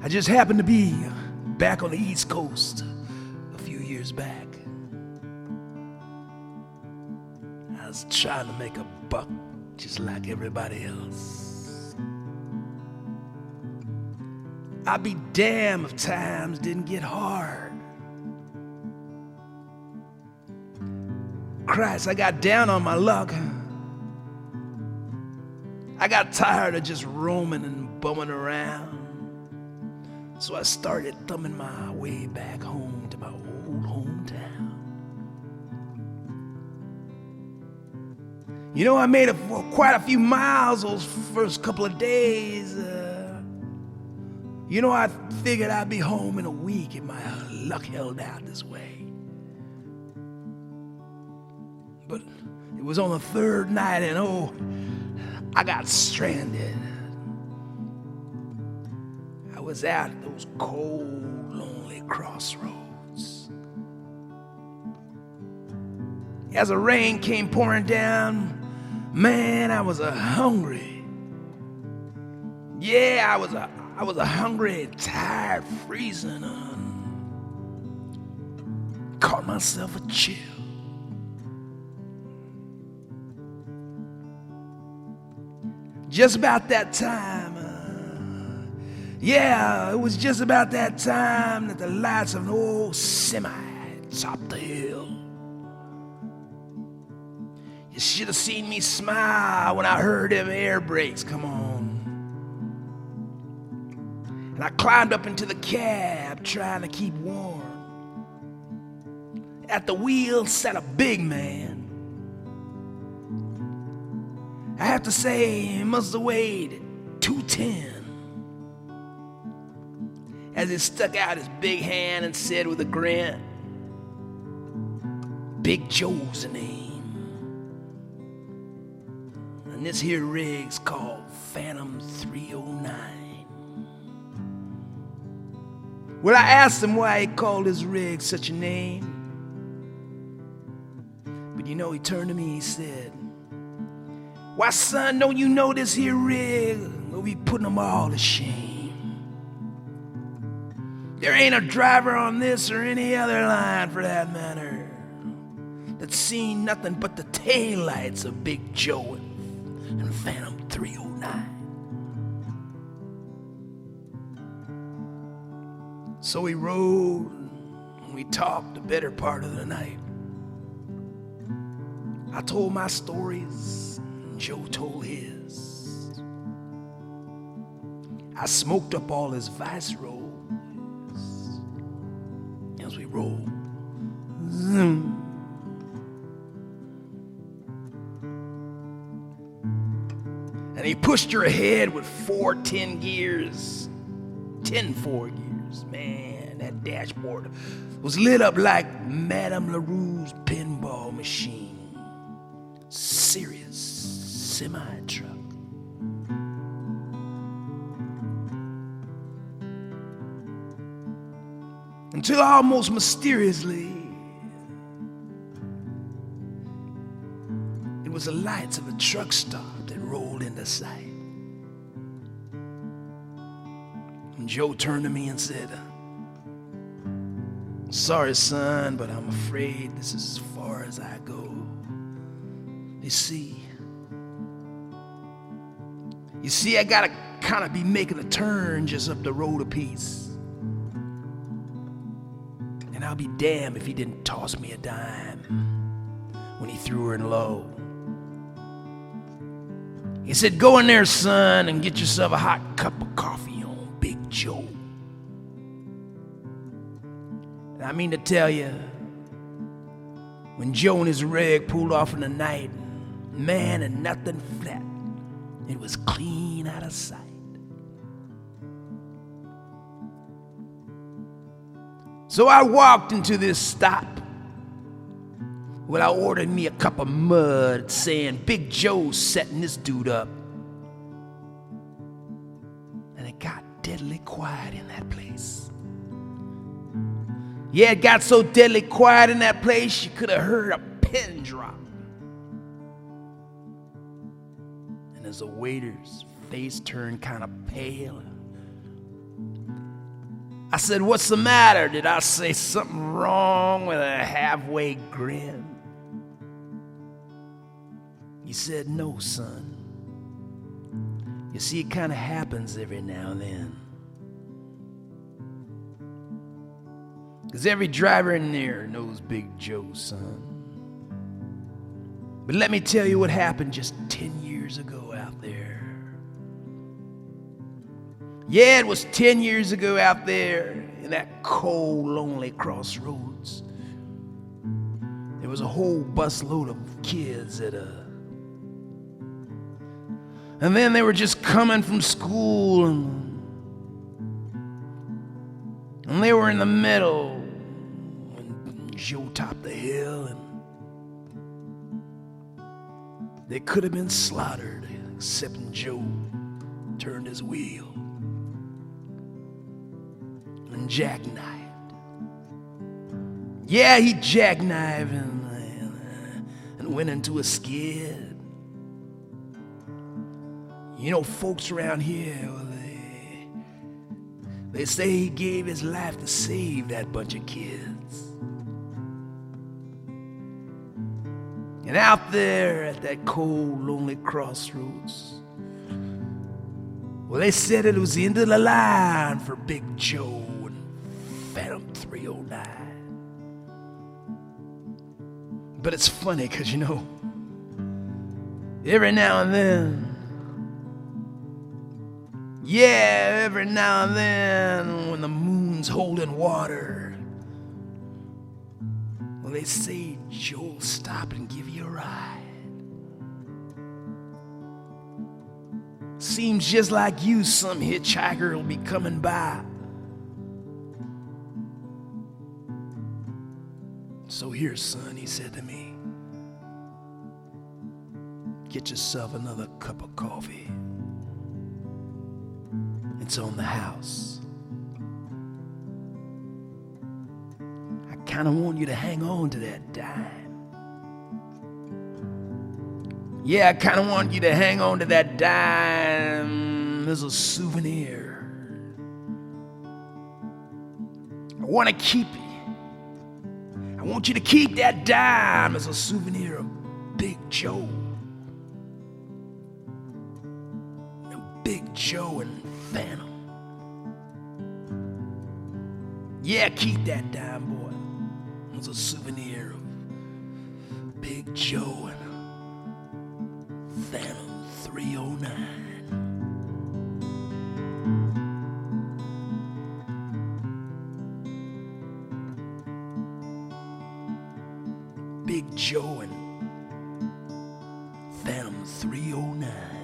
I just happened to be back on the East Coast a few years back. I was trying to make a buck just like everybody else. I'd be damned if times didn't get hard. Christ, I got down on my luck. I got tired of just roaming and bumming around. So I started thumbing my way back home to my old hometown. You know, I made quite a few miles those first couple of days. You know, I figured I'd be home in a week if my luck held out this way. But it was on the third night and oh, I got stranded. I was out at those cold, lonely crossroads. As the rain came pouring down, man, I was hungry. Yeah, I was hungry, tired, freezing. Caught myself a chill. Just about that time, it was just about that time that the lights of an old semi topped the hill. You should have seen me smile when I heard them air brakes come on. And I climbed up into the cab trying to keep warm. At the wheel sat a big man. I have to say, he must have weighed 210. As he stuck out his big hand and said with a grin, Big Joe's the name. And this here rig's called Phantom 309. Well, I asked him why he called his rig such a name. But you know, he turned to me and he said, why, son, don't you know this here rig will be putting them all to shame? There ain't a driver on this or any other line, for that matter, that's seen nothing but the taillights of Big Joe and Phantom 309. So we rode and we talked the better part of the night. I told my stories. Joe told his. I smoked up all his vice rolls as we rolled. Zoom. And he pushed her ahead with 4 10 gears. 10 4 gears. Man, that dashboard was lit up like Madame LaRue's pinball machine. Serious semi-truck. Until almost mysteriously, it was the lights of a truck stop that rolled into sight. And Joe turned to me and said, sorry, son, but I'm afraid this is as far as I go. You see, I gotta kind of be making a turn just up the road a piece. And I'll be damned if he didn't toss me a dime when he threw her in low. He said, go in there, son, and get yourself a hot cup of coffee on Big Joe. And I mean to tell you, when Joe and his rig pulled off in the night, man, and nothing flat. It was clean out of sight. So I walked into this stop. Well, I ordered me a cup of mud saying Big Joe's setting this dude up. And it got deadly quiet in that place. Yeah, it got so deadly quiet in that place you could have heard a pin drop. And as the waiter's face turned kind of pale, I said, "What's the matter? Did I say something wrong?" with a halfway grin. He said, "No, son. You see, it kind of happens every now and then. Because every driver in there knows Big Joe, son. But let me tell you what happened just 10 years ago out there. Yeah, it was 10 years ago out there in that cold, lonely crossroads. There was a whole busload of kids and then they were just coming from school, and they were in the middle when Joe topped the hill, and they could have been slaughtered, except Joe turned his wheel and jackknifed. Yeah, he jackknifed and went into a skid. You know, folks around here, well, they say he gave his life to save that bunch of kids. And out there at that cold, lonely crossroads, well, they said it was the end of the line for Big Joe and Phantom 309. But it's funny, because, you know, every now and then, yeah, every now and then, when the moon's holding water, well, they say Joe'll stop and give you a ride. Seems just like you, some hitchhiker will be coming by. So here, son, he said to me, get yourself another cup of coffee. It's on the house. I kind of want you to hang on to that dime. Yeah, I kind of want you to hang on to that dime as a souvenir. I want to keep it. I want you to keep that dime as a souvenir of Big Joe. Big Joe and Phantom. Yeah, keep that dime, boy, as a souvenir of Big Joe and Phantom 309. Big Joe and Phantom 309.